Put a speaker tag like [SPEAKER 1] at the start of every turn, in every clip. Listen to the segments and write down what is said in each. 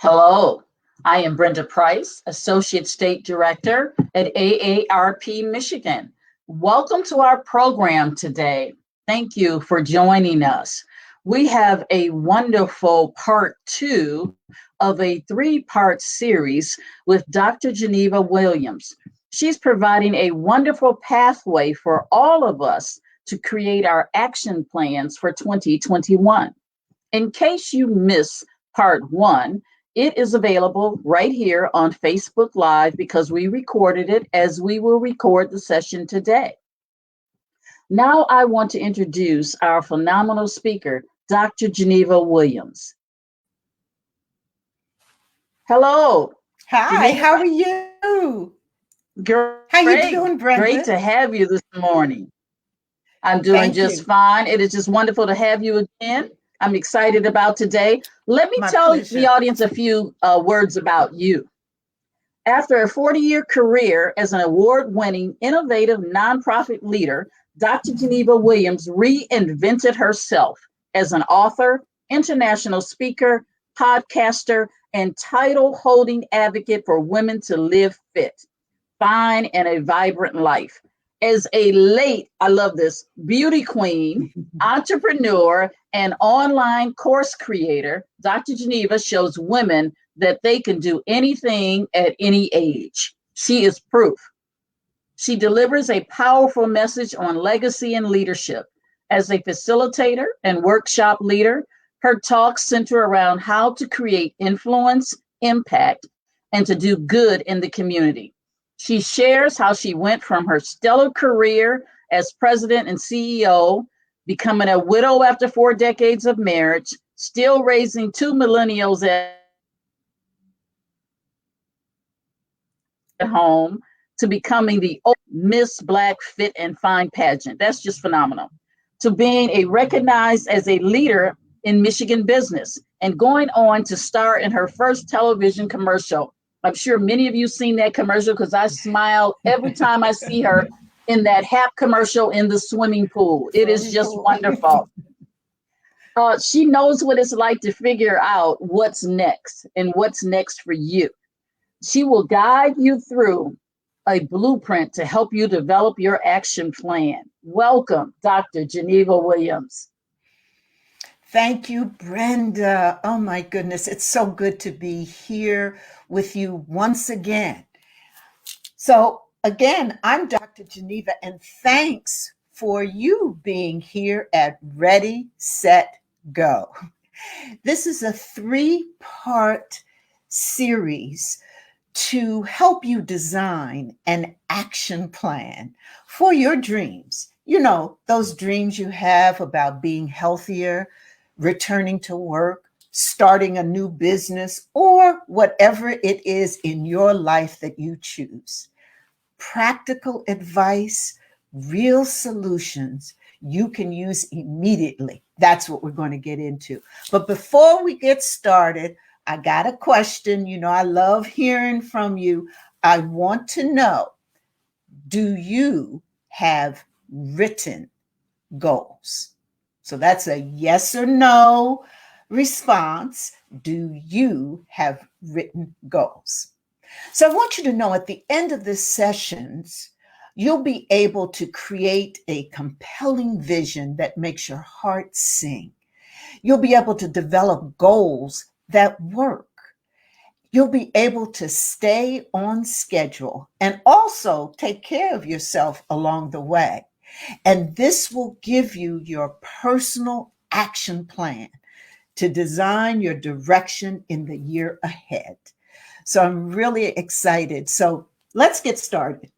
[SPEAKER 1] Hello, I am Brenda Price, Associate State Director at AARP Michigan. Welcome to our program today. Thank you for joining us. We have a wonderful part 2 of a 3-part series with Dr. Geneva Williams. She's providing a wonderful pathway for all of us to create our action plans for 2021. In case you missed part 1, it is available right here on Facebook Live because we recorded it as we will record the session today. Now I want to introduce our phenomenal speaker, Dr. Geneva Williams. Hello.
[SPEAKER 2] Hi, Geneva. How are you?
[SPEAKER 1] Great.
[SPEAKER 2] How you doing, Brenda?
[SPEAKER 1] Great to have you this morning. I'm doing just fine. It is just wonderful to have you again. I'm excited about today. Let me tell the audience a few words about you. After a 40-year career as an award-winning, innovative nonprofit leader, Dr. Geneva Williams reinvented herself as an author, international speaker, podcaster, and title-holding advocate for women to live fit, fine, and a vibrant life. As a late, I love this, beauty queen, entrepreneur, and online course creator, Dr. Geneva shows women that they can do anything at any age. She is proof. She delivers a powerful message on legacy and leadership. As a facilitator and workshop leader, her talks center around how to create influence, impact, and to do good in the community. She shares how she went from her stellar career as president and CEO, becoming a widow after 4 decades of marriage, still raising 2 millennials at home, to becoming the Miss Black Fit and Fine pageant. That's just phenomenal. To being recognized as a leader in Michigan business and going on to star in her first television commercial. I'm sure many of you seen that commercial because I smile every time I see her in that HAP commercial in the swimming pool. It is just wonderful. She knows what it's like to figure out what's next and what's next for you. She will guide you through a blueprint to help you develop your action plan. Welcome, Dr. Geneva Williams.
[SPEAKER 2] Thank you, Brenda. Oh my goodness, it's so good to be here with you once again. So again, I'm Dr. Geneva, and thanks for you being here at Ready, Set, Go. This is a 3-part series to help you design an action plan for your dreams. You know, those dreams you have about being healthier, returning to work, starting a new business, or whatever it is in your life that you choose. Practical advice, real solutions you can use immediately. That's what we're going to get into. But before we get started, I got a question. You know, I love hearing from you. I want to know, do you have written goals? So that's a yes or no response. Do you have written goals? So I want you to know at the end of this sessions, you'll be able to create a compelling vision that makes your heart sing. You'll be able to develop goals that work. You'll be able to stay on schedule and also take care of yourself along the way. And this will give you your personal action plan to design your direction in the year ahead. So I'm really excited. So let's get started.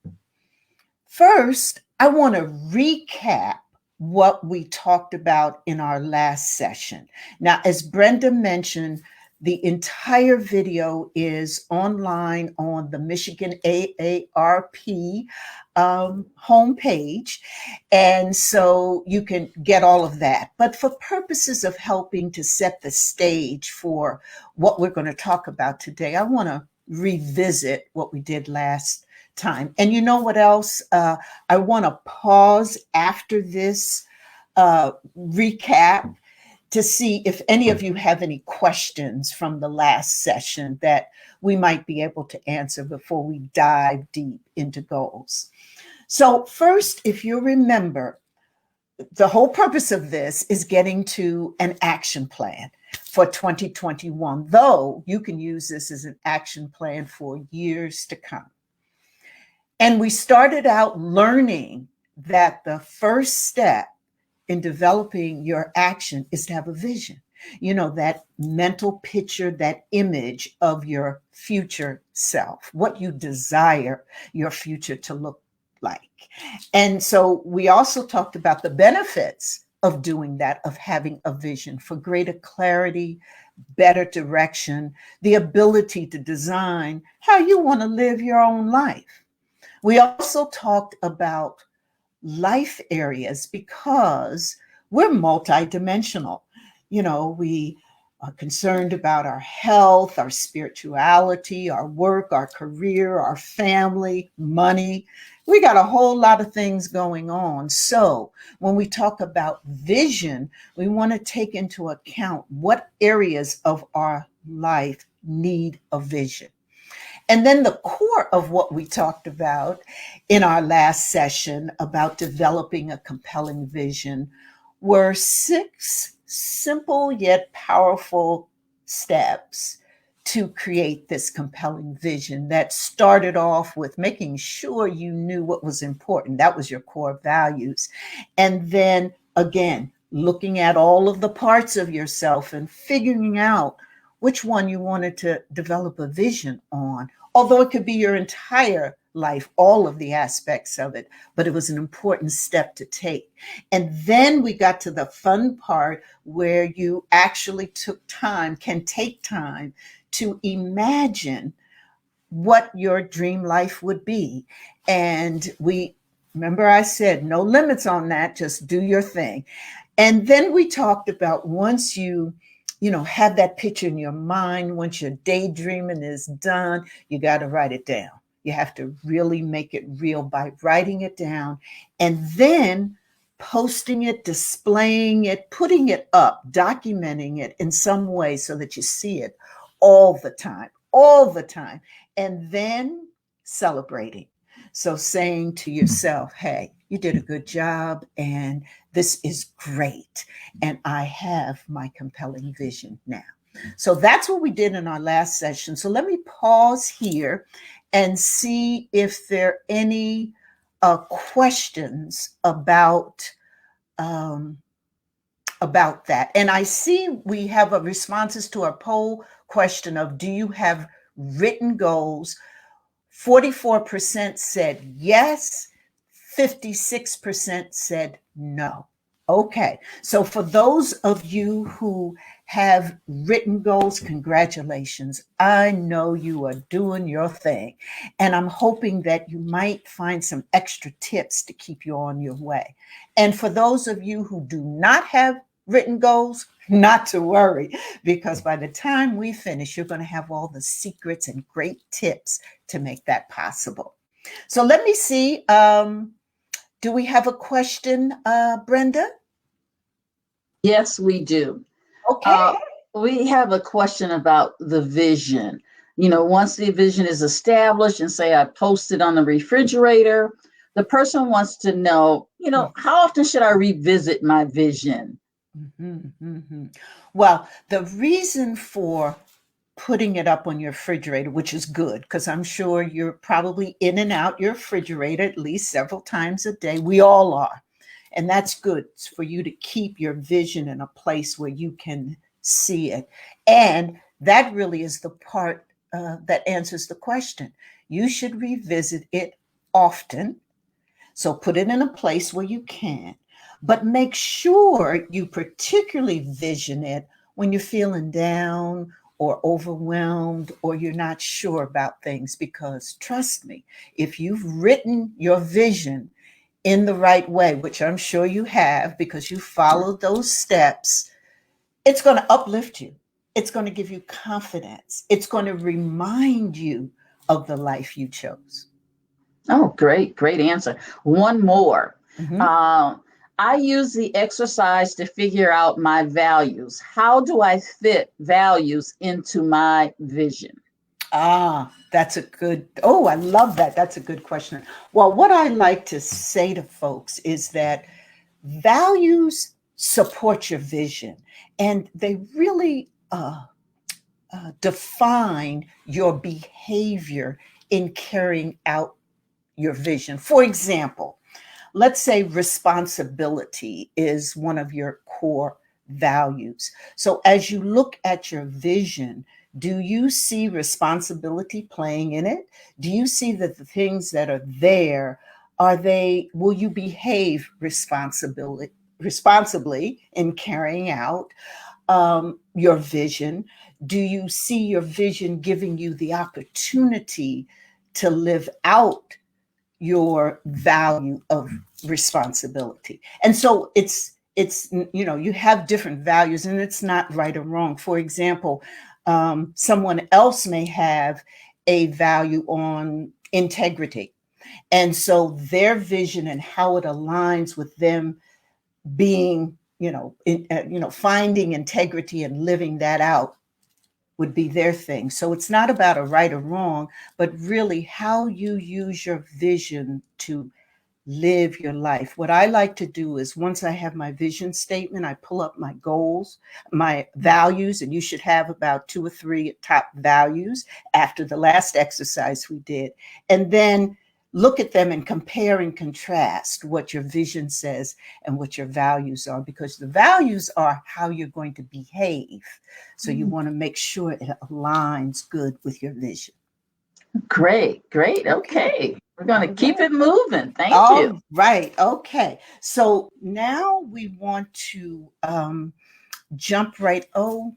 [SPEAKER 2] First, I want to recap what we talked about in our last session. Now, as Brenda mentioned, the entire video is online on the Michigan AARP homepage. And so you can get all of that. But for purposes of helping to set the stage for what we're going to talk about today, I want to revisit what we did last time. And you know what else? I want to pause after this recap to see if any of you have any questions from the last session that we might be able to answer before we dive deep into goals. So first, if you remember, the whole purpose of this is getting to an action plan for 2021, though you can use this as an action plan for years to come. And we started out learning that the first step in developing your action is to have a vision. You know, that mental picture, that image of your future self, what you desire your future to look like. And so we also talked about the benefits of doing that, of having a vision for greater clarity, better direction, the ability to design how you want to live your own life. We also talked about life areas because we're multidimensional. You know, we are concerned about our health, our spirituality, our work, our career, our family, money. We got a whole lot of things going on. So when we talk about vision, we want to take into account what areas of our life need a vision. And then the core of what we talked about in our last session about developing a compelling vision were 6 simple yet powerful steps to create this compelling vision that started off with making sure you knew what was important. That was your core values. And then again, looking at all of the parts of yourself and figuring out which one you wanted to develop a vision on, although it could be your entire life, all of the aspects of it, but it was an important step to take. And then we got to the fun part where you actually can take time to imagine what your dream life would be. And remember I said, no limits on that, just do your thing. And then we talked about once you have that picture in your mind, once your daydreaming is done, you got to write it down. You have to really make it real by writing it down and then posting it, displaying it, putting it up, documenting it in some way so that you see it all the time, and then celebrating. So saying to yourself, hey, you did a good job and this is great. And I have my compelling vision now. So that's what we did in our last session. So let me pause here and see if there are any questions about that. And I see we have responses to our poll question of, do you have written goals? 44% said yes, 56% said no. Okay, so for those of you who have written goals, congratulations. I know you are doing your thing, and I'm hoping that you might find some extra tips to keep you on your way. And for those of you who do not have written goals, not to worry, because by the time we finish, you're going to have all the secrets and great tips to make that possible. So let me see. Do we have a question, Brenda?
[SPEAKER 1] Yes, we do.
[SPEAKER 2] Okay.
[SPEAKER 1] We have a question about the vision. Once the vision is established and say I post it on the refrigerator, the person wants to know, how often should I revisit my vision?
[SPEAKER 2] Well, the reason for putting it up on your refrigerator, which is good, because I'm sure you're probably in and out your refrigerator at least several times a day. We all are. And that's good. It's for you to keep your vision in a place where you can see it. And that really is the part that answers the question. You should revisit it often. So put it in a place where you can, but make sure you particularly vision it when you're feeling down or overwhelmed or you're not sure about things, because trust me, if you've written your vision in the right way, which I'm sure you have because you followed those steps, it's going to uplift you. It's going to give you confidence. It's going to remind you of the life you chose.
[SPEAKER 1] Oh, great answer. One more. I use the exercise to figure out my values. How do I fit values into my vision?
[SPEAKER 2] That's a good, oh, I love that. That's a good question. Well, what I like to say to folks is that values support your vision, and they really define your behavior in carrying out your vision. For example, let's say responsibility is one of your core values. So as you look at your vision, do you see responsibility playing in it? Do you see that the things that are there, will you behave responsibly in carrying out your vision? Do you see your vision giving you the opportunity to live out your value of responsibility? And so it's you have different values, and it's not right or wrong. For example, someone else may have a value on integrity, and so their vision and how it aligns with them being finding integrity and living that out would be their thing. So it's not about a right or wrong, but really how you use your vision to live your life. What I like to do is once I have my vision statement, I pull up my goals, my values, and you should have about 2 or 3 top values after the last exercise we did. And then look at them and compare and contrast what your vision says and what your values are, because the values are how you're going to behave. So you want to make sure it aligns good with your vision.
[SPEAKER 1] Great, great. Okay. We're going to keep it moving. Thank you.
[SPEAKER 2] All right. Okay. So now we want to jump right. Oh,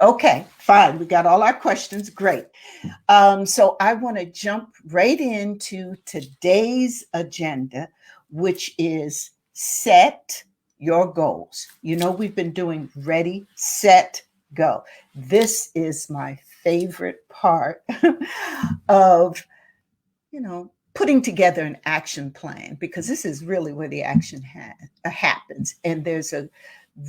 [SPEAKER 2] okay. Fine. We got all our questions. Great. So I want to jump right into today's agenda, which is set your goals. You know, we've been doing ready, set, go. This is my favorite part of, putting together an action plan, because this is really where the action happens. And there's a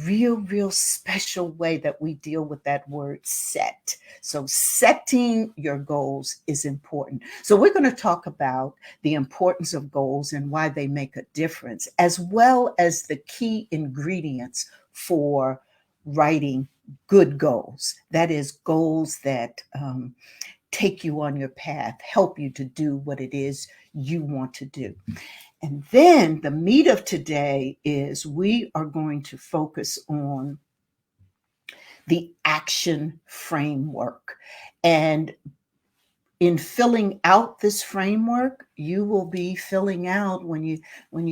[SPEAKER 2] real special way that we deal with that word set. So setting your goals is important. So we're going to talk about the importance of goals and why they make a difference, as well as the key ingredients for writing good goals. That is, goals that take you on your path, help you to do what it is you want to do. And then the meat of today is we are going to focus on the action framework. And in filling out this framework, you will be filling out when you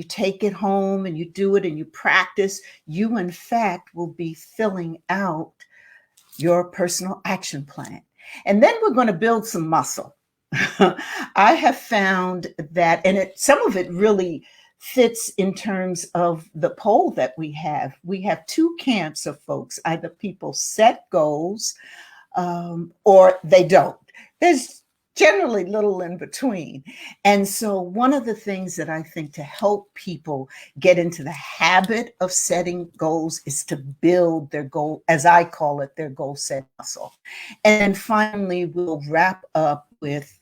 [SPEAKER 2] take it home and you do it and you practice, you in fact will be filling out your personal action plan. And then we're going to build some muscle. I have found that, and some of it really fits in terms of the poll that we have. We have 2 camps of folks. Either people set goals or they don't. There's generally little in between. And so one of the things that I think to help people get into the habit of setting goals is to build their goal, as I call it, their goal set muscle. And finally, we'll wrap up with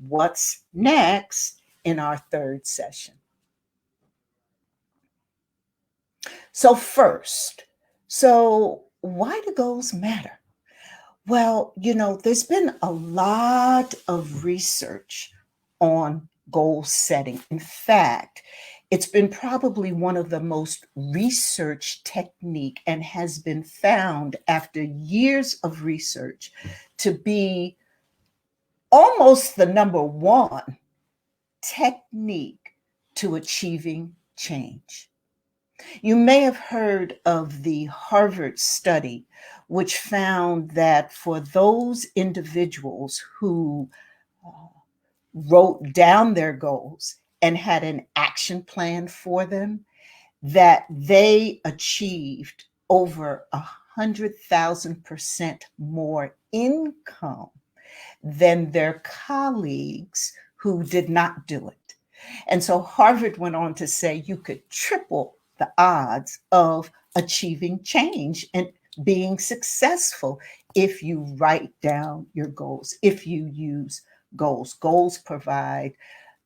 [SPEAKER 2] what's next in our 3rd session. So first, why do goals matter? Well, there's been a lot of research on goal setting. In fact, it's been probably one of the most researched technique and has been found after years of research to be almost the number 1 technique to achieving change. You may have heard of the Harvard study, which found that for those individuals who wrote down their goals and had an action plan for them, that they achieved over 100,000% more income than their colleagues who did not do it. And so Harvard went on to say you could triple the odds of achieving change and being successful if you write down your goals, if you use goals. Goals provide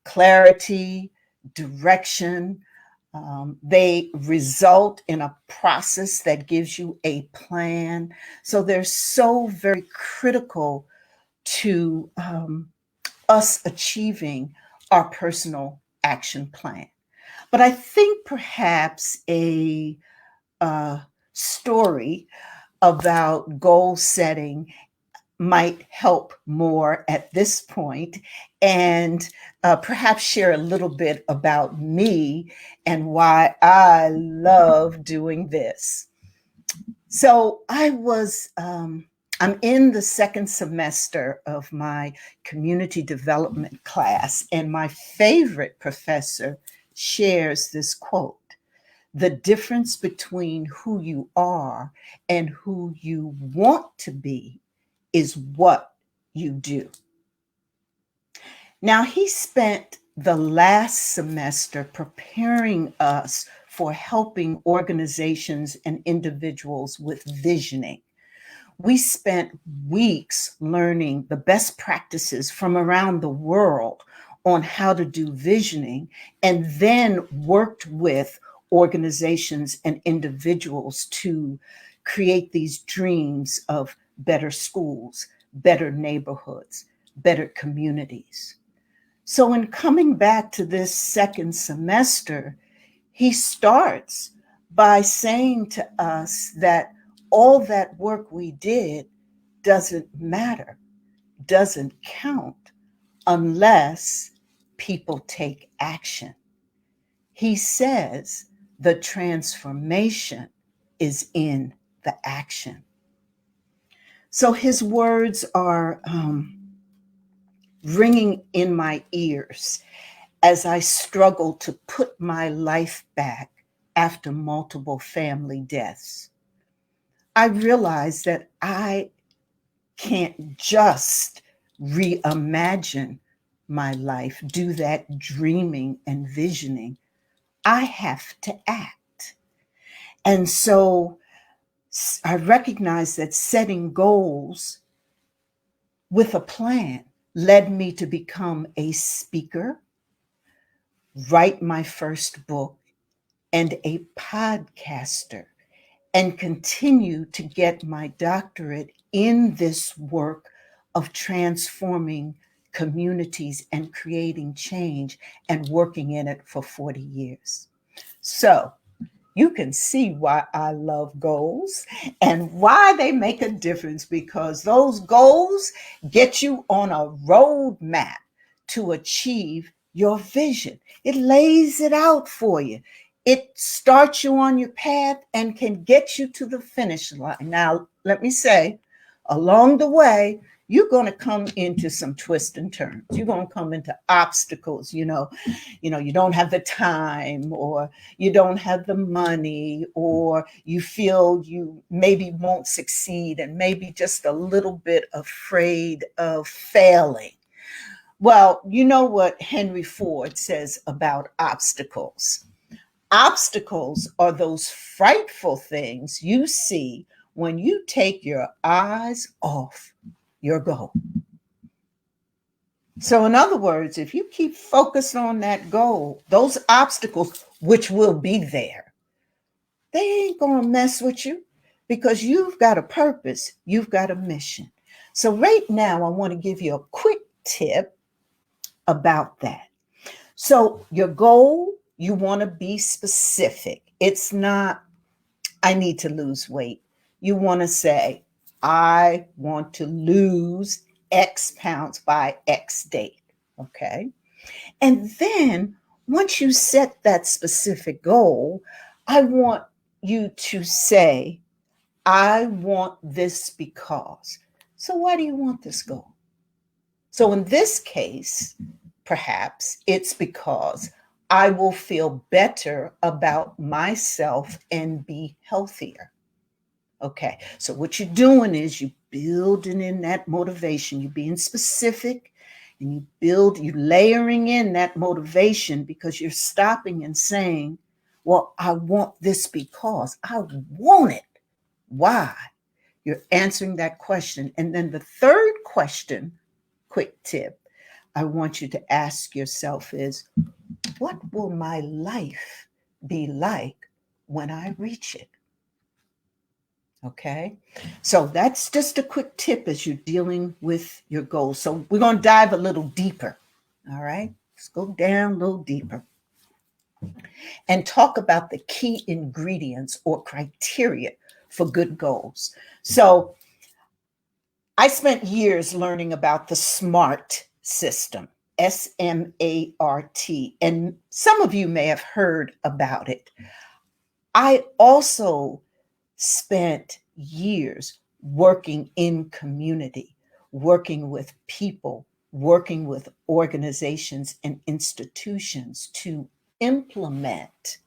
[SPEAKER 2] clarity, direction. They result in a process that gives you a plan. So they're so very critical to us achieving our personal action plan. But I think perhaps a story about goal setting might help more at this point, and perhaps share a little bit about me and why I love doing this. So I'm in the second semester of my community development class, and my favorite professor shares this quote: "The difference between who you are and who you want to be is what you do." Now, he spent the last semester preparing us for helping organizations and individuals with visioning. We spent weeks learning the best practices from around the world on how to do visioning, and then worked with organizations and individuals to create these dreams of better schools, better neighborhoods, better communities. So, in coming back to this second semester, he starts by saying to us that all that work we did doesn't matter, doesn't count unless people take action. He says the transformation is in the action. So his words are ringing in my ears as I struggle to put my life back after multiple family deaths. I realize that I can't just reimagine my life, do that dreaming and visioning. I have to act. And so I recognize that setting goals with a plan led me to become a speaker, write my first book, and a podcaster, and continue to get my doctorate in this work of transforming communities and creating change, and working in it for 40 years. So you can see why I love goals and why they make a difference, because those goals get you on a roadmap to achieve your vision. It lays it out for you. It starts you on your path and can get you to the finish line. Now, let me say, along the way, you're going to come into some twists and turns. You're going to come into obstacles. You don't have the time, or you don't have the money, or you feel you maybe won't succeed and maybe just a little bit afraid of failing. Well, you know what Henry Ford says about obstacles. Obstacles are those frightful things you see when you take your eyes off your goal. So, in other words, if you keep focused on that goal, those obstacles, which will be there, they ain't going to mess with you, because you've got a purpose, you've got a mission. So right now, I want to give you a quick tip about that. So your goal, you want to be specific. It's not, I need to lose weight. You want to say, I want to lose X pounds by X date. Okay. And then once you set that specific goal, I want you to say, I want this because. So why do you want this goal? So in this case, perhaps it's because I will feel better about myself and be healthier. Okay, so what you're doing is you building in that motivation. You're being specific, and you layering in that motivation, because you're stopping and saying, Well, I want this because I want it. Why? You're answering that question. And then the third question, quick tip, I want you to ask yourself is, what will my life be like when I reach it? Okay. So that's just a quick tip as you're dealing with your goals. So we're going to dive a little deeper. All right. Let's go down a little deeper and talk about the key ingredients or criteria for good goals. So I spent years learning about the SMART system, SMART, and some of you may have heard about it. I also spent years working in community, working with people, working with organizations and institutions to implement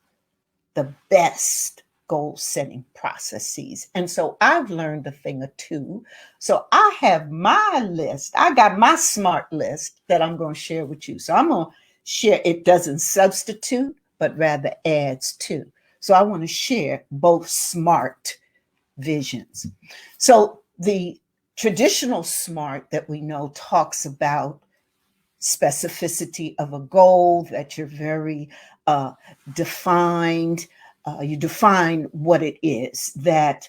[SPEAKER 2] the best goal setting processes. And so I've learned a thing or two. So I have my list. I got my SMART list that I'm going to share with you. So I'm going to share. It doesn't substitute, but rather adds to. So I want to share both SMART visions. So the traditional SMART that we know talks about specificity of a goal, that you're very defined. You define what it is, that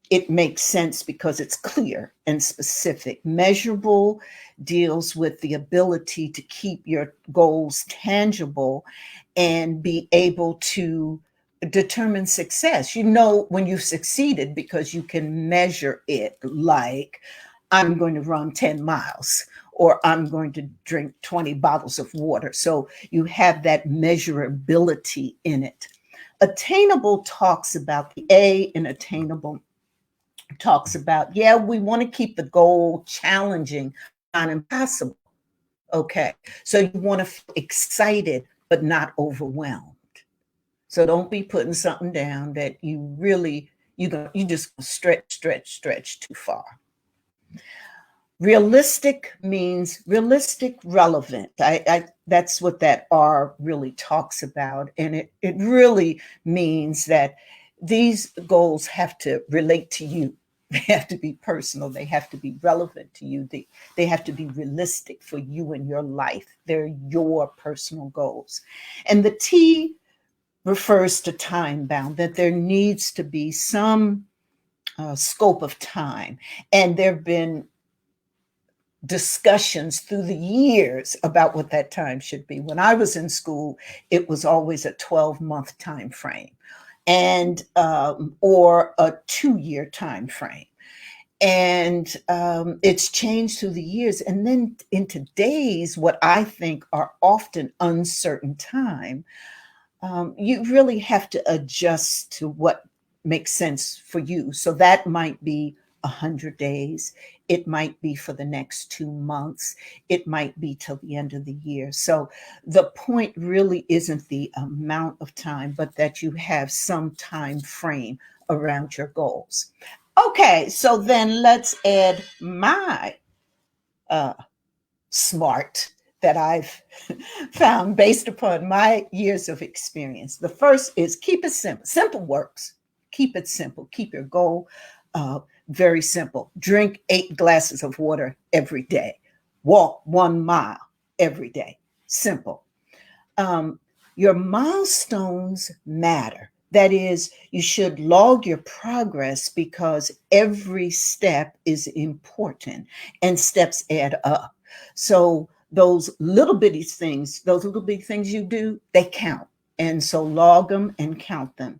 [SPEAKER 2] it makes sense because it's clear and specific. Measurable deals with the ability to keep your goals tangible and be able to determine success. You know when you've succeeded because you can measure it, like I'm going to run 10 miles or I'm going to drink 20 bottles of water. So you have that measurability in it. Attainable talks about the A in attainable talks about, yeah, we want to keep the goal challenging, not impossible. Okay. So you want to feel excited, but not overwhelmed. So don't be putting something down that you really, you just stretch too far. Realistic means realistic, relevant. That's what that R really talks about. And it really means that these goals have to relate to you. They have to be personal. They have to be relevant to you. They have to be realistic for you and your life. They're your personal goals. And the T refers to time bound, that there needs to be some scope of time. And there have been discussions through the years about what that time should be. When I was in school, it was always a 12-month time frame, and or a 2-year time frame. And it's changed through the years. And then in today's, what I think are often uncertain time, you really have to adjust to what makes sense for you. So that might be 100 days. It might be for the next 2 months. It might be till the end of the year. So the point really isn't the amount of time, but that you have some time frame around your goals. Okay, so then let's add my SMART that I've found based upon my years of experience. The first is keep it simple. Simple works. Keep it simple. Keep your goal very simple. Drink 8 glasses of water every day. Walk 1 mile every day. Simple. Your milestones matter. That is, you should log your progress because every step is important and steps add up. So those little bitty things, you do, they count. And so log them and count them.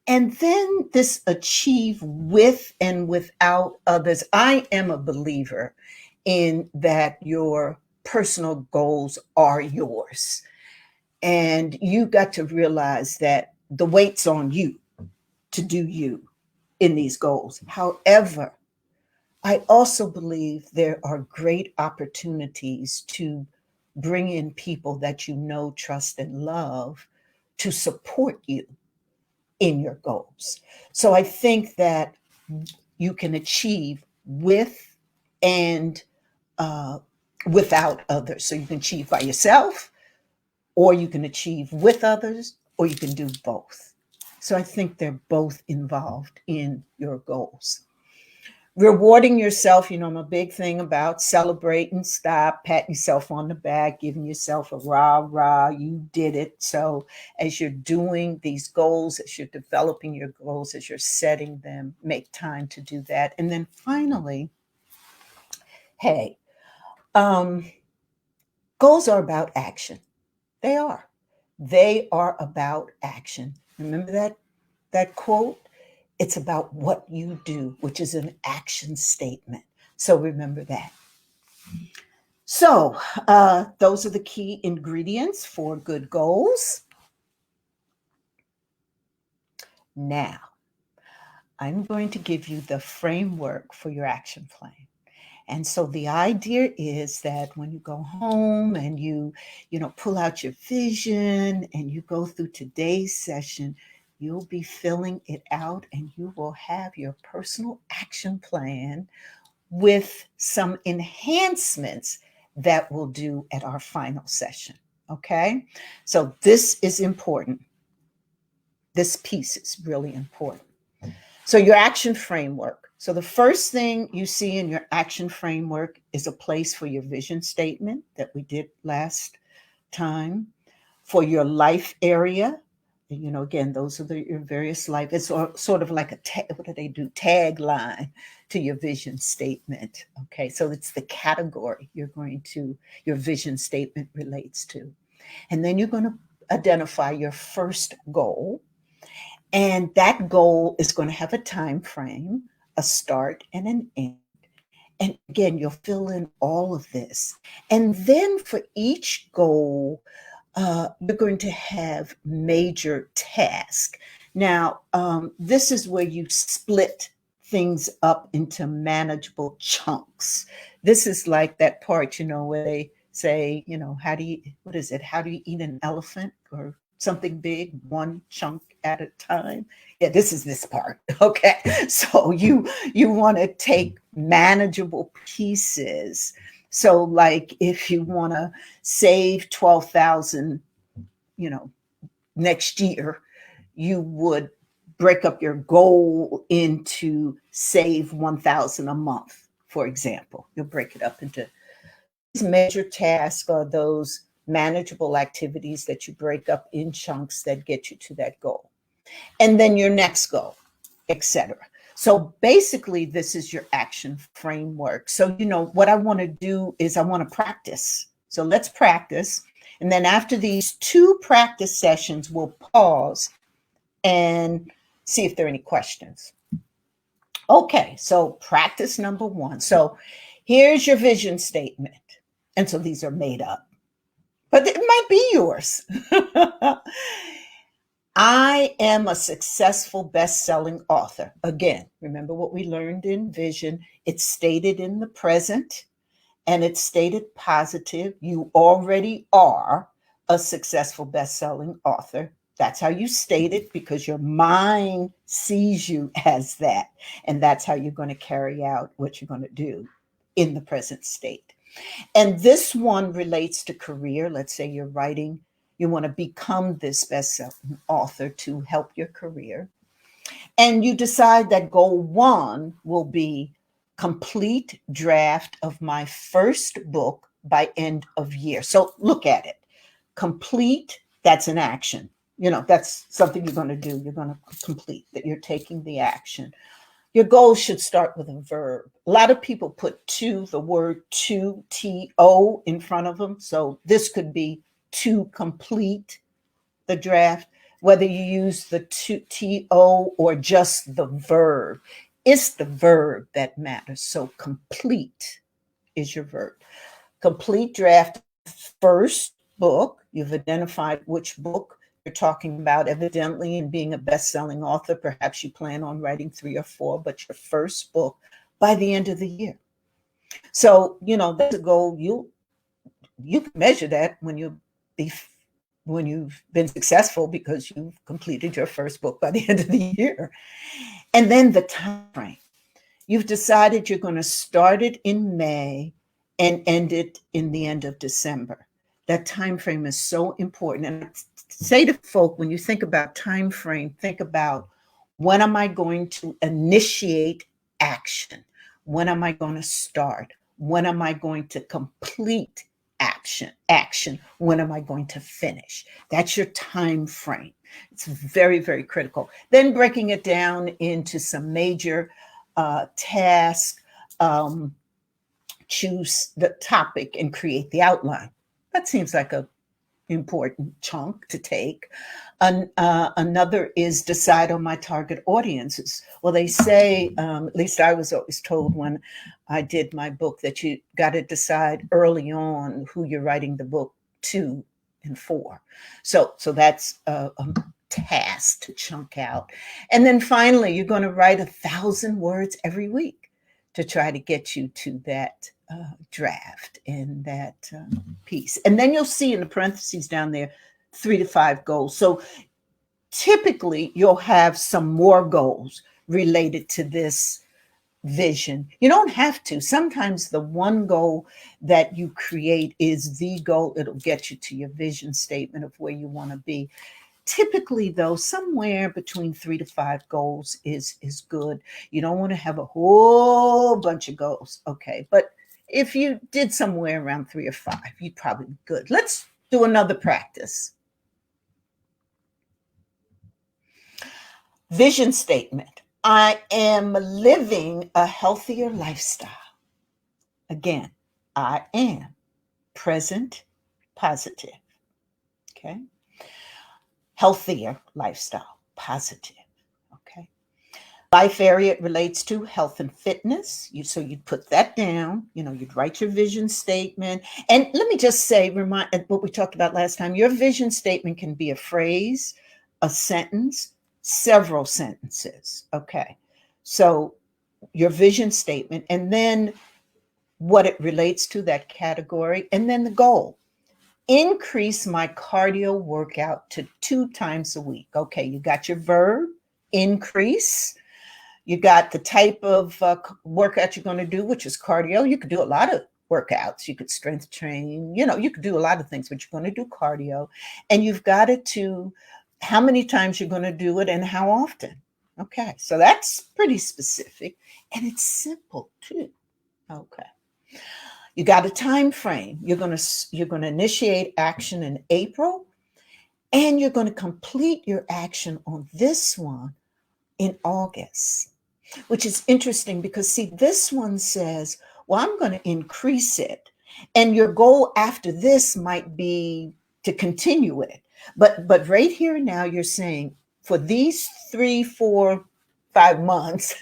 [SPEAKER 2] And then this achieve with and without others. I am a believer in that your personal goals are yours. And you got to realize that the weight's on you to do you in these goals. However, I also believe there are great opportunities to bring in people that you know, trust, and love to support you in your goals. So I think that you can achieve with and without others. So you can achieve by yourself, or you can achieve with others, or you can do both. So I think they're both involved in your goals. Rewarding yourself, I'm a big thing about celebrating, stop, patting yourself on the back, giving yourself a rah, you did it. So as you're doing these goals, as you're developing your goals, as you're setting them, make time to do that. And then finally, hey, goals are about action. They are. They are about action. Remember that quote? It's about what you do, which is an action statement. So remember that. So those are the key ingredients for good goals. Now, I'm going to give you the framework for your action plan. And so the idea is that when you go home and you pull out your vision and you go through today's session, you'll be filling it out and you will have your personal action plan with some enhancements that we'll do at our final session. Okay? So this is important. This piece is really important. So your action framework. So the first thing you see in your action framework is a place for your vision statement that we did last time. For your life area, again, those are your various life. It's sort of like what do they do? Tagline to your vision statement. Okay, so it's the category your vision statement relates to. And then you're going to identify your first goal. And that goal is going to have a time frame, a start and an end. And again, you'll fill in all of this. And then for each goal, you're going to have major tasks. Now, this is where you split things up into manageable chunks. This is like that part, where they say, how do you eat an elephant or something big, one chunk at a time? Yeah, this is this part. Okay. So you want to take manageable pieces. So like if you want to save 12,000, next year, you would break up your goal into save 1,000 a month, for example. You'll break it up into these major tasks or those manageable activities that you break up in chunks that get you to that goal. And then your next goal, etc. So basically, this is your action framework. So, what I want to do is I want to practice. So let's practice. And then after these 2 practice sessions, we'll pause and see if there are any questions. Okay, so practice number 1. So here's your vision statement. And so these are made up, but it might be yours. I am a successful best-selling author. Again, remember what we learned in vision. It's stated in the present and it's stated positive. You already are a successful best-selling author. That's how you state it because your mind sees you as that. And that's how you're going to carry out what you're going to do in the present state. And this one relates to career. Let's say you're writing. You want to become this best-selling author to help your career. And you decide that goal 1 will be complete draft of my first book by end of year. So look at it. Complete, that's an action. That's something you're going to do. You're going to complete, that you're taking the action. Your goal should start with a verb. A lot of people put the word to, T-O, in front of them. So this could be to complete the draft, whether you use the T-O or just the verb. It's the verb that matters. So complete is your verb. Complete draft first book. You've identified which book you're talking about, evidently, in being a best-selling author. Perhaps you plan on writing 3 or 4, but your first book by the end of the year. So, that's a goal. You can measure that when you've been successful because you've completed your first book by the end of the year. And then the time frame. You've decided you're going to start it in May and end it in the end of December. That time frame is so important. And say to folk, when you think about time frame, think about, when am I going to initiate action? When am I going to start? When am I going to complete action? When am I going to finish? That's your time frame. It's very, very critical. Then breaking it down into some major tasks, choose the topic and create the outline. That seems like a important chunk to take. Another is decide on my target audiences. Well, they say, at least I was always told when I did my book, that you got to decide early on who you're writing the book to and for. So that's a task to chunk out. And then finally, you're going to write 1,000 words every week to try to get you to that draft and that piece. And then you'll see in the parentheses down there 3 to 5 goals. So typically you'll have some more goals related to this vision. You don't have to. Sometimes the one goal that you create is the goal. It'll get you to your vision statement of where you want to be. Typically, though, somewhere between 3 to 5 goals is good. You don't want to have a whole bunch of goals. Okay. But if you did somewhere around 3 or 5, you'd probably be good. Let's do another practice. Vision statement. I am living a healthier lifestyle. Again, I am present, positive. Okay. Healthier lifestyle, positive. Okay. Life area it relates to health and fitness. So you'd put that down, you'd write your vision statement. And let me just say, remind what we talked about last time, your vision statement can be a phrase, a sentence, several sentences. Okay. So your vision statement, and then what it relates to, that category, and then the goal. Increase my cardio workout to 2 times a week. Okay, you got your verb, increase. You got the type of workout you're going to do, which is cardio. You could do a lot of workouts. You could strength train. You could do a lot of things, but you're going to do cardio. And you've got it to how many times you're going to do it and how often. Okay, so that's pretty specific. And it's simple, too. Okay. You got a time frame. You're going to initiate action in April, and you're going to complete your action on this one in August, which is interesting because, see, this one says, well, I'm going to increase it. And your goal after this might be to continue it. But right here and now, you're saying for these 3, 4, 5 months,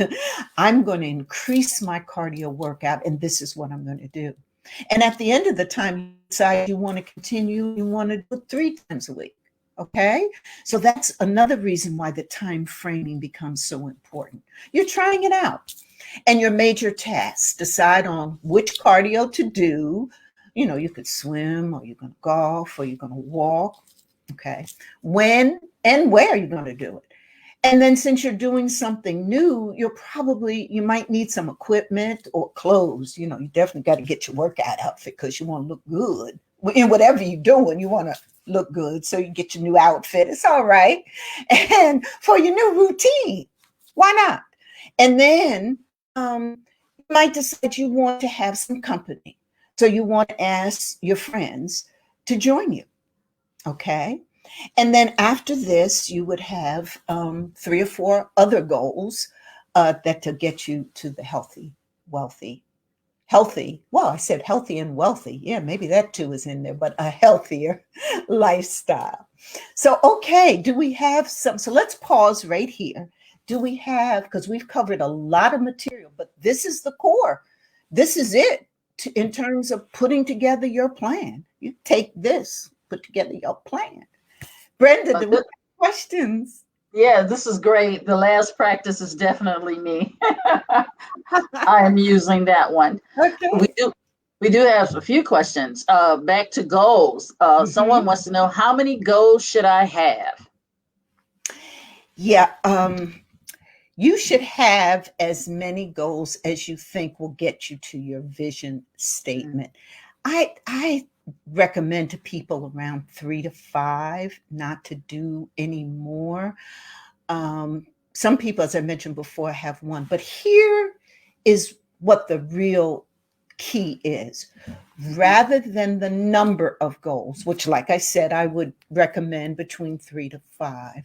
[SPEAKER 2] I'm going to increase my cardio workout, and this is what I'm going to do. And at the end of the time, you decide you want to continue, you want to do it 3 times a week. Okay. So that's another reason why the time framing becomes so important. You're trying it out. And your major tasks, decide on which cardio to do. You could swim, or you're going to golf, or you're going to walk. Okay. When and where you're going to do it. And then since you're doing something new, you might need some equipment or clothes. You definitely got to get your workout outfit because you want to look good. In whatever you're doing, you want to look good. So you get your new outfit. It's all right. And for your new routine, why not? And then you might decide you want to have some company. So you want to ask your friends to join you. Okay. And then after this, you would have 3 or 4 other goals that to get you to the healthy. Well, I said healthy and wealthy. Yeah, maybe that too is in there, but a healthier lifestyle. So, okay, do we have some? So let's pause right here. Do we have, because we've covered a lot of material, but this is the core. This is it in terms of putting together your plan. You take this, put together your plan. Brenda, do we have questions?
[SPEAKER 1] Yeah, this is great. The last practice is definitely me. I am using that one.
[SPEAKER 2] Okay.
[SPEAKER 1] We do have a few questions. Back to goals. Someone wants to know, how many goals should I have?
[SPEAKER 2] Yeah, you should have as many goals as you think will get you to your vision statement. I recommend to people around 3 to 5 not to do any more. Some people, as I mentioned before, have one, but here is what the real key is. Rather than the number of goals, which, like I said, I would recommend between 3 to 5,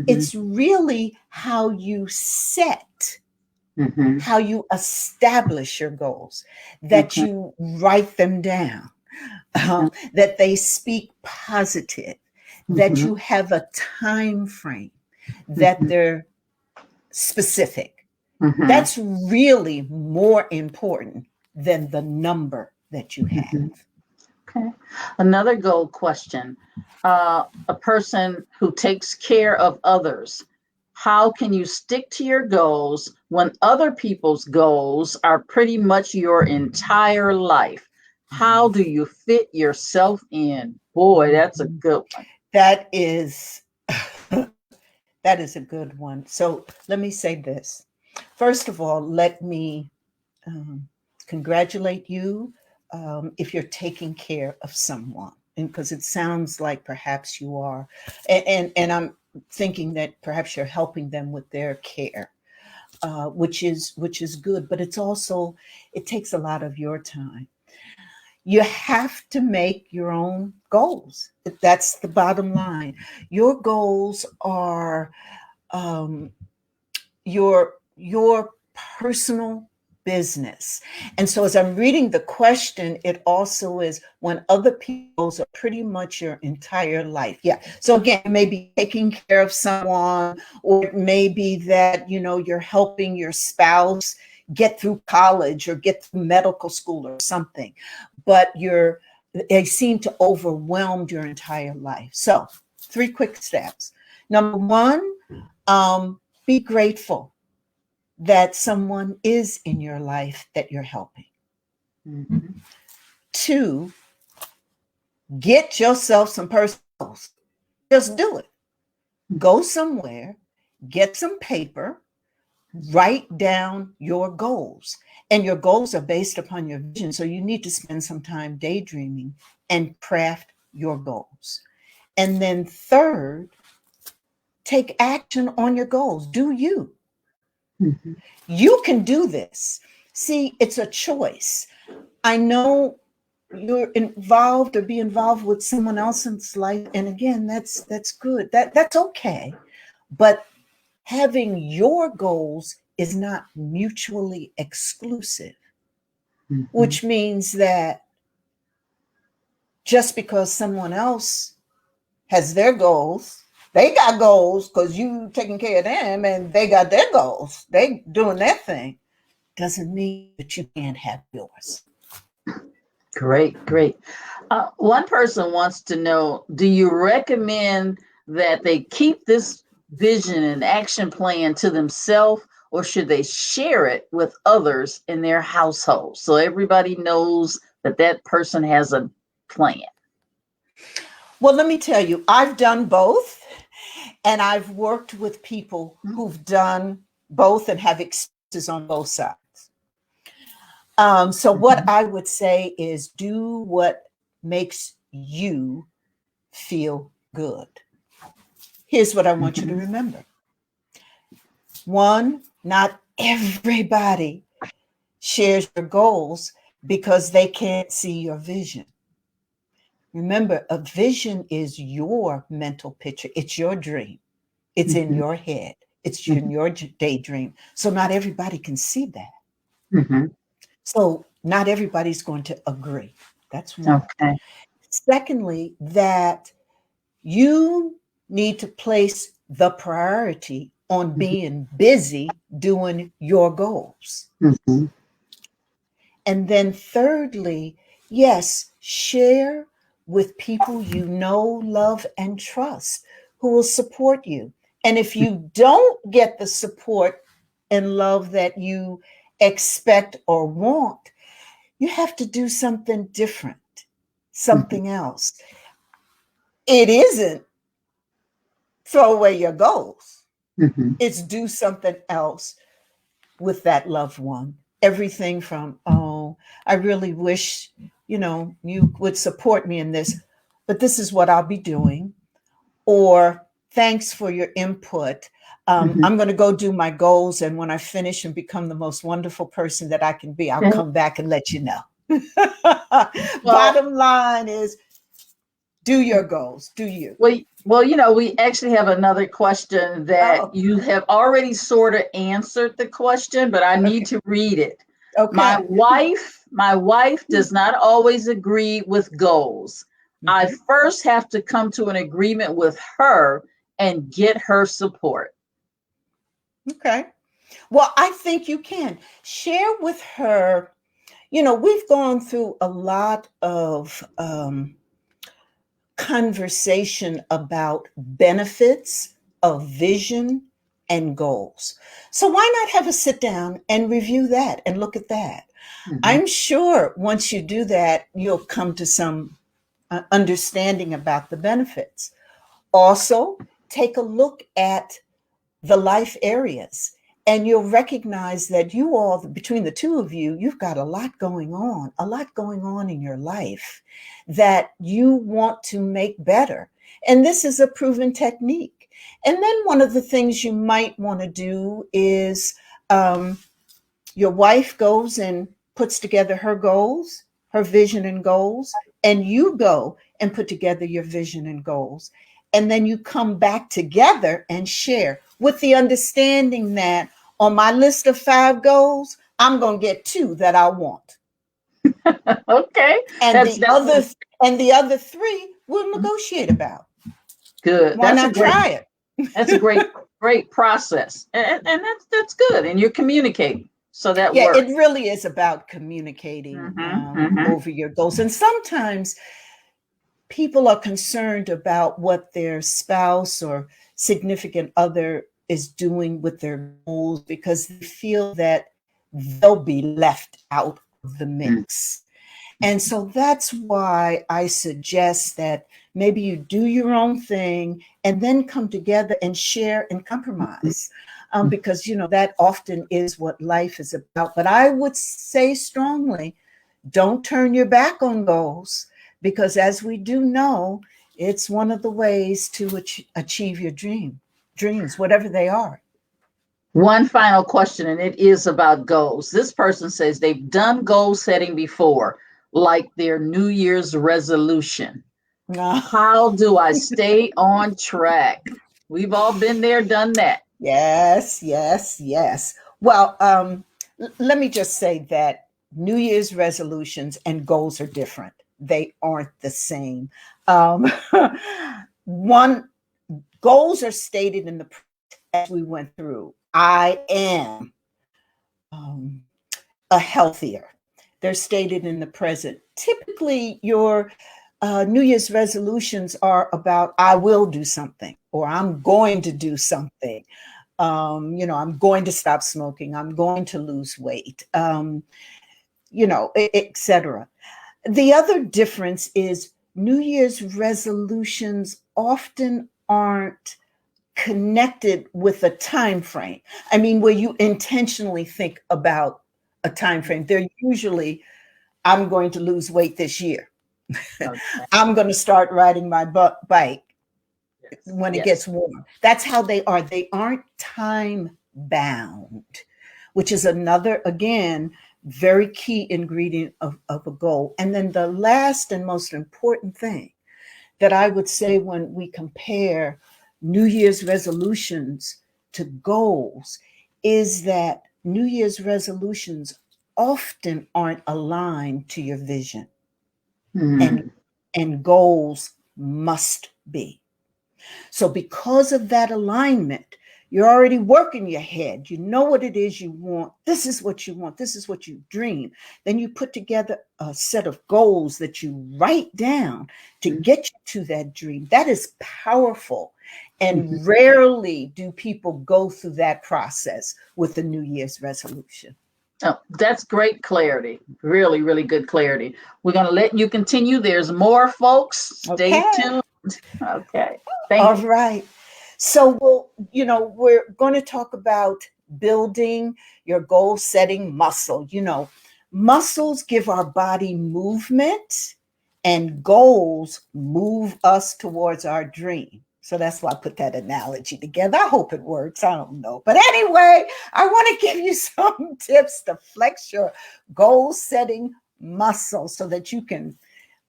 [SPEAKER 2] it's really how you set, how you establish your goals, that you write them down, that they speak positive, that you have a time frame, that they're specific. That's really more important than the number that you have.
[SPEAKER 1] Okay. Another goal question. A person who takes care of others, how can you stick to your goals when other people's goals are pretty much your entire life? How do you fit yourself in? Boy, that's a good one.
[SPEAKER 2] That is a good one. So let me say this. First of all, let me congratulate you if you're taking care of someone, and because it sounds like perhaps you are, and I'm thinking that perhaps you're helping them with their care, which is good. But it's also, it takes a lot of your time. You have to make your own goals. That's the bottom line. Your goals are your personal business. And so as I'm reading the question, it also is when other people's are pretty much your entire life. Yeah. So again, it may be taking care of someone, or it may be that, you're helping your spouse get through college or get through medical school or something, but they seem to overwhelm your entire life. So 3 quick steps. Number 1, be grateful that someone is in your life that you're helping. 2, get yourself some personals. Just do it. Go somewhere, get some paper, write down your goals. And your goals are based upon your vision. So you need to spend some time daydreaming and craft your goals. And then 3rd, take action on your goals. Do you? You can do this. See, it's a choice. I know you're involved or be involved with someone else's life. And again, that's good. That's okay. But having your goals is not mutually exclusive, which means that just because someone else has their goals, they got goals because you taking care of them and they got their goals, they doing their thing, doesn't mean that you can't have yours.
[SPEAKER 1] Great. One person wants to know, do you recommend that they keep this vision and action plan to themselves, or should they share it with others in their household so everybody knows that person has a plan?
[SPEAKER 2] Well, let me tell you, I've done both, and I've worked with people who've done both and have experiences on both sides. So what I would say is do what makes you feel good. Here's what I want you to remember. 1, not everybody shares your goals because they can't see your vision. Remember, a vision is your mental picture. It's your dream. It's in your head. It's in your daydream. So not everybody can see that. So not everybody's going to agree. That's one.
[SPEAKER 1] Okay.
[SPEAKER 2] Secondly, that you need to place the priority on being busy doing your goals. And then thirdly, yes, share with people you know, love, and trust who will support you. And if you don't get the support and love that you expect or want, you have to do something different, something else. It isn't throw away your goals. It's do something else with that loved one everything from, oh, I really wish, you would support me in this, but this is what I'll be doing. Or thanks for your input. I'm going to go do my goals. And when I finish and become the most wonderful person that I can be, I'll come back and let you know. Bottom line is, do your goals. Do you?
[SPEAKER 1] Well, we actually have another question that you have already sort of answered the question, but I need to read it.
[SPEAKER 2] Okay.
[SPEAKER 1] My wife does not always agree with goals. I first have to come to an agreement with her and get her support.
[SPEAKER 2] Okay. Well, I think you can share with her. We've gone through a lot of conversation about benefits of vision and goals. So why not have a sit down and review that and look at that? I'm sure once you do that, you'll come to some understanding about the benefits. Also, take a look at the life areas, and you'll recognize that you all, between the two of you, you've got a lot going on in your life that you want to make better. And this is a proven technique. And then one of the things you might want to do is your wife goes and puts together her goals, her vision and goals, and you go and put together your vision and goals. And then you come back together and share with the understanding that on my list of 5 goals, I'm going to get 2 that I want.
[SPEAKER 1] Okay.
[SPEAKER 2] And the other 3 we'll negotiate about.
[SPEAKER 1] Good.
[SPEAKER 2] Why not try it?
[SPEAKER 1] That's a great process. And that's good. And you're communicating. So that works.
[SPEAKER 2] It really is about communicating over your goals. And sometimes people are concerned about what their spouse or significant other is doing with their goals because they feel that they'll be left out of the mix. And so that's why I suggest that maybe you do your own thing and then come together and share and compromise. Because, that often is what life is about. But I would say strongly, don't turn your back on goals. Because as we do know, it's one of the ways to achieve your dreams, whatever they are.
[SPEAKER 1] One final question, and it is about goals. This person says they've done goal setting before, like their New Year's resolution. How do I stay on track? We've all been there, done that.
[SPEAKER 2] Yes. Well, let me just say that New Year's resolutions and goals are different. They aren't the same. Goals are stated in the as we went through. I am a healthier. They're stated in the present. Typically, your New Year's resolutions are about I will do something or I'm going to do something. I'm going to stop smoking. I'm going to lose weight. Etc. The other difference is New Year's resolutions often aren't connected with a time frame. I mean, where you intentionally think about a time frame. They're usually, I'm going to lose weight this year. Okay. I'm going to start riding my bike when it gets warm. That's how they are. They aren't time bound, which is another, again, very key ingredient of a goal. And then the last and most important thing that I would say when we compare New Year's resolutions to goals is that New Year's resolutions often aren't aligned to your vision. And goals must be. So because of that alignment, you're already working your head. You know what it is you want. This is what you want. This is what you dream. Then you put together a set of goals that you write down to get you to that dream. That is powerful. And rarely do people go through that process with a New Year's resolution.
[SPEAKER 1] Oh, that's great clarity. Really, really good clarity. We're going to let you continue. There's more, folks. Stay tuned. Okay. Thank you.
[SPEAKER 2] All right. So we're going to talk about building your goal setting muscle. Muscles give our body movement, and goals move us towards our dream. So that's why I put that analogy together. I hope it works. I don't know. But anyway, I want to give you some tips to flex your goal setting muscle so that you can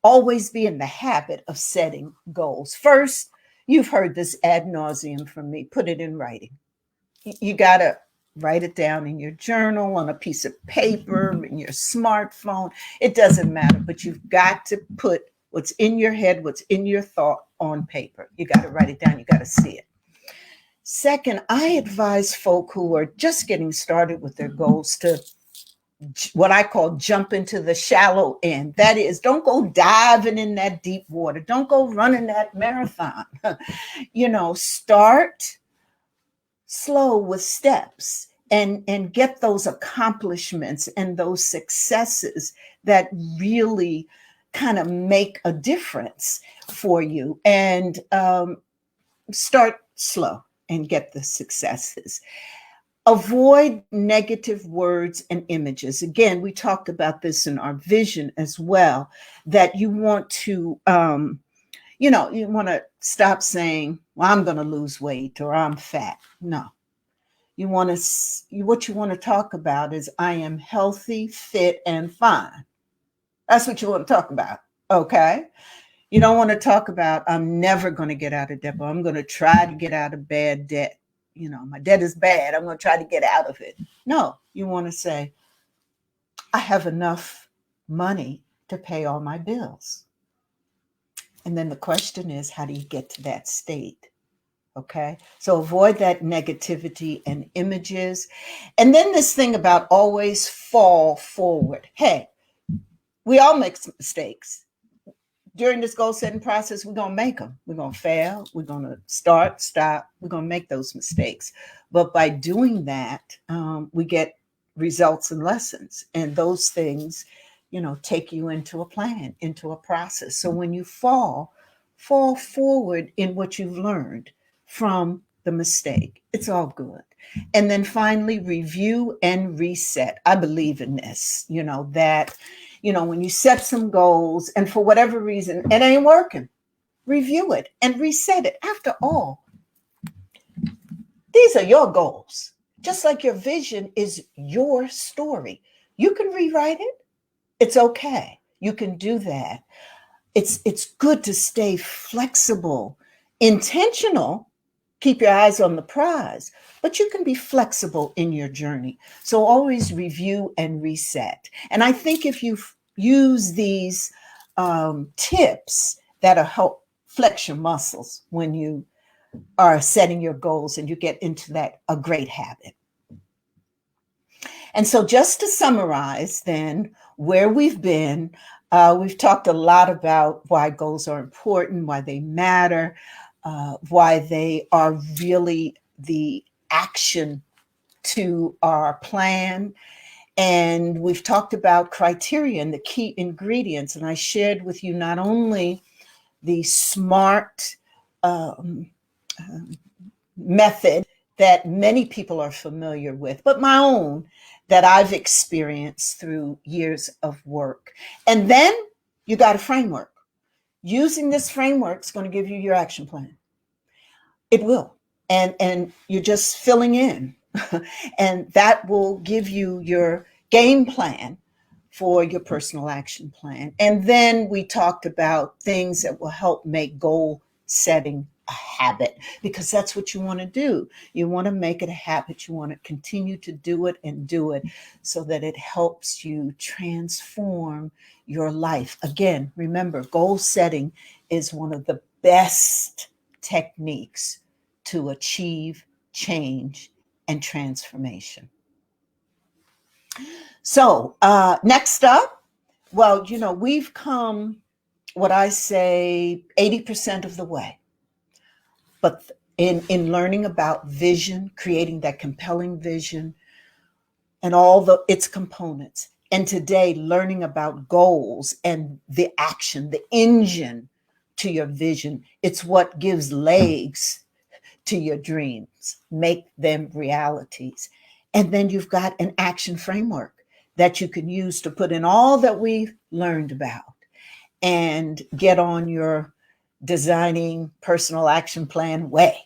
[SPEAKER 2] always be in the habit of setting goals. First, you've heard this ad nauseum from me. Put it in writing. You got to write it down in your journal, on a piece of paper, in your smartphone. It doesn't matter, but you've got to put what's in your head, what's in your thought on paper. You got to write it down. You got to see it. Second, I advise folk who are just getting started with their goals to what I call jump into the shallow end. That is, don't go diving in that deep water. Don't go running that marathon. Start slow with steps and get those accomplishments and those successes that really kind of make a difference for you, and start slow and get the successes. Avoid negative words and images. Again, we talked about this in our vision as well, that you want to, you want to stop saying, well, I'm going to lose weight or I'm fat. No. What you want to talk about is I am healthy, fit, and fine. That's what you want to talk about. Okay. You don't want to talk about I'm never going to get out of debt, but I'm going to try to get out of bad debt. My debt is bad. I'm going to try to get out of it. No, you want to say, I have enough money to pay all my bills. And then the question is, how do you get to that state? Okay, so avoid that negativity and images. And then this thing about always fall forward. Hey, we all make mistakes. During this goal setting process, we're going to make them. We're going to fail. We're going to stop. We're going to make those mistakes. But by doing that, we get results and lessons. And those things, take you into a plan, into a process. So when you fall forward in what you've learned from the mistake. It's all good. And then finally, review and reset. I believe in this, that, when you set some goals and for whatever reason, it ain't working, review it and reset it. After all, these are your goals. Just like your vision is your story. You can rewrite it. It's okay. You can do that. It's good to stay flexible, intentional. Keep your eyes on the prize, but you can be flexible in your journey. So always review and reset. And I think if you use these tips, that'll help flex your muscles when you are setting your goals and you get into a great habit. And so just to summarize then where we've been, we've talked a lot about why goals are important, why they matter, why they are really the action to our plan. And we've talked about criteria and the key ingredients. And I shared with you not only the SMART method that many people are familiar with, but my own that I've experienced through years of work. And then you got a framework. Using this framework is going to give you your action plan. It will. And you're just filling in. And that will give you your game plan for your personal action plan. And then we talked about things that will help make goal setting a habit, because that's what you want to do. You want to make it a habit. You want to continue to do it and do it so that it helps you transform your life. Again, remember, goal setting is one of the best techniques to achieve change and transformation. So next up, well, we've come, what I say, 80% of the way. But in learning about vision, creating that compelling vision and all its components. And today, learning about goals and the action, the engine to your vision. It's what gives legs to your dreams, make them realities. And then you've got an action framework that you can use to put in all that we've learned about and get on your designing personal action plan way,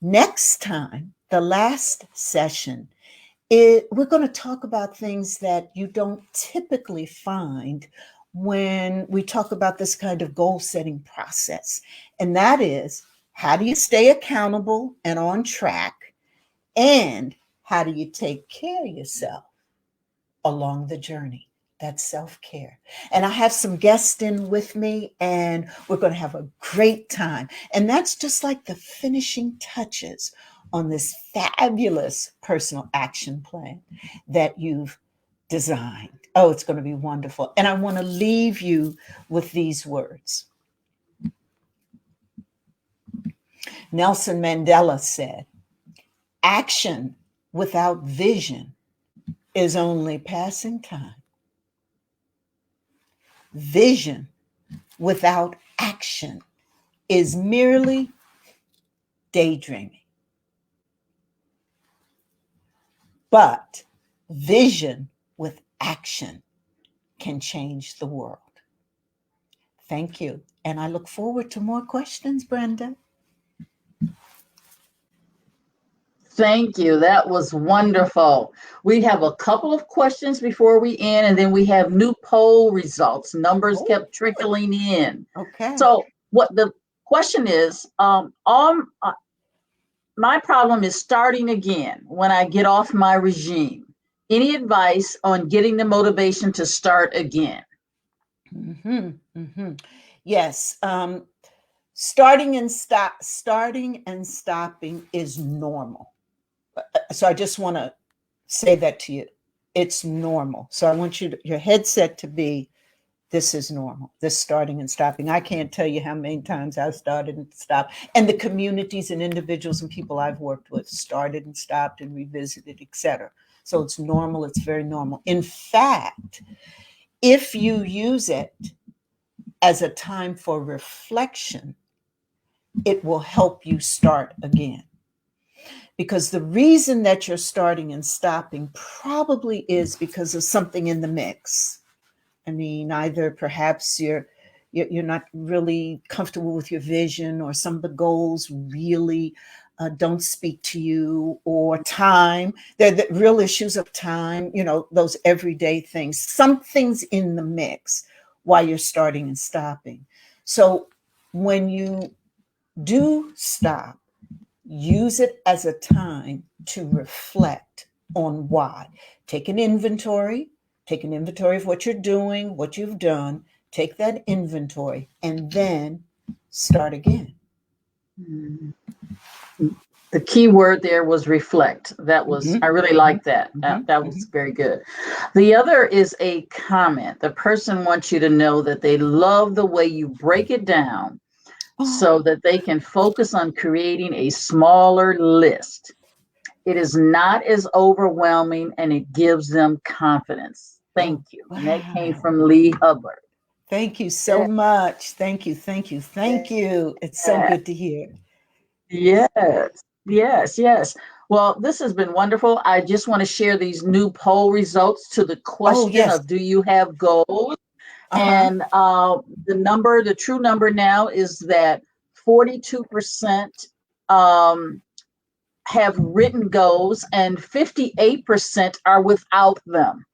[SPEAKER 2] Next time, the last session, we're going to talk about things that you don't typically find when we talk about this kind of goal setting process. And that is, how do you stay accountable and on track? And how do you take care of yourself along the journey? That's self-care. And I have some guests in with me, and we're going to have a great time. And that's just like the finishing touches on this fabulous personal action plan that you've designed. Oh, it's going to be wonderful. And I want to leave you with these words. Nelson Mandela said, "Action without vision is only passing time. Vision without action is merely daydreaming. But vision with action can change the world." Thank you. And I look forward to more questions, Brenda.
[SPEAKER 1] Thank you. That was wonderful. We have a couple of questions before we end, and then we have new poll results. Numbers kept trickling in.
[SPEAKER 2] Okay.
[SPEAKER 1] So what the question is, my problem is starting again when I get off my regime. Any advice on getting the motivation to start again?
[SPEAKER 2] Yes. Starting and stopping is normal. So I just want to say that to you. It's normal. So I want your headset to be, this is normal, this starting and stopping. I can't tell you how many times I've started and stopped. And the communities and individuals and people I've worked with started and stopped and revisited, etc. So it's normal. It's very normal. In fact, if you use it as a time for reflection, it will help you start again. Because the reason that you're starting and stopping probably is because of something in the mix. I mean, either perhaps you're not really comfortable with your vision, or some of the goals really don't speak to you, or time. They're the real issues of time, those everyday things. Something's in the mix while you're starting and stopping. So when you do stop, use it as a time to reflect on why. Take an inventory of what you're doing, what you've done. Take that inventory and then start again.
[SPEAKER 1] The key word there was reflect. That was, I really like that. That was very good. The other is a comment. The person wants you to know that they love the way you break it down so that they can focus on creating a smaller list. It is not as overwhelming and it gives them confidence. Thank you. Wow. And that came from Lee Hubbard.
[SPEAKER 2] Thank you so much. Thank you. It's so good to hear.
[SPEAKER 1] Yes. Well, this has been wonderful. I just want to share these new poll results to the question of, do you have goals? And the true number now is that 42% have written goals and 58% are without them.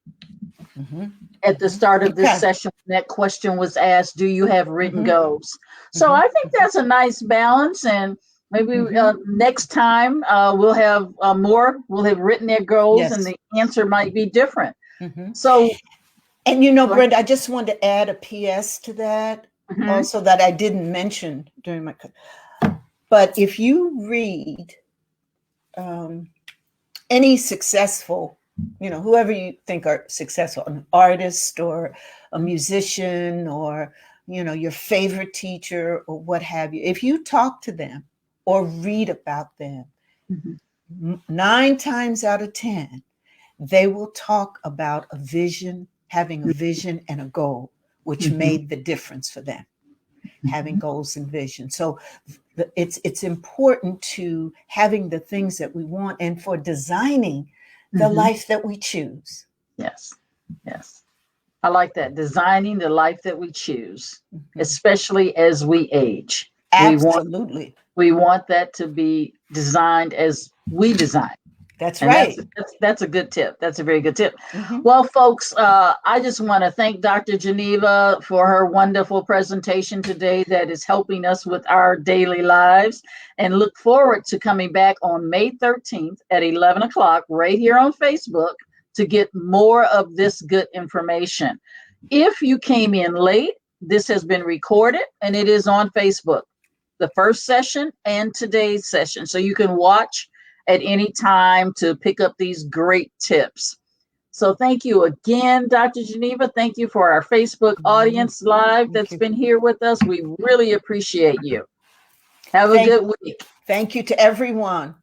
[SPEAKER 1] At the start of this session, that question was asked, do you have written goals? So I think that's a nice balance, and maybe next time we'll have we'll have written their goals and the answer might be different. So,
[SPEAKER 2] and Brenda, I just wanted to add a PS to that also that I didn't mention during my, but if you read any successful, whoever you think are successful, an artist or a musician or, your favorite teacher or what have you, if you talk to them or read about them, 9 times out of 10, they will talk about a vision, having a vision and a goal, which made the difference for them, having goals and vision. So it's important to having the things that we want and for designing the life that we choose.
[SPEAKER 1] Yes. Yes. I like that. Designing the life that we choose, especially as we age.
[SPEAKER 2] Absolutely.
[SPEAKER 1] We want that to be designed as we design.
[SPEAKER 2] That's right.
[SPEAKER 1] That's a good tip. That's a very good tip. Well, folks, I just want to thank Dr. Geneva for her wonderful presentation today that is helping us with our daily lives, and look forward to coming back on May 13th at 11 o'clock right here on Facebook to get more of this good information. If you came in late, this has been recorded and it is on Facebook, the first session and today's session. So you can watch at any time to pick up these great tips. So thank you again, Dr. Geneva. Thank you for our Facebook audience live that's been here with us. We really appreciate you. Have a good week.
[SPEAKER 2] Thank you to everyone.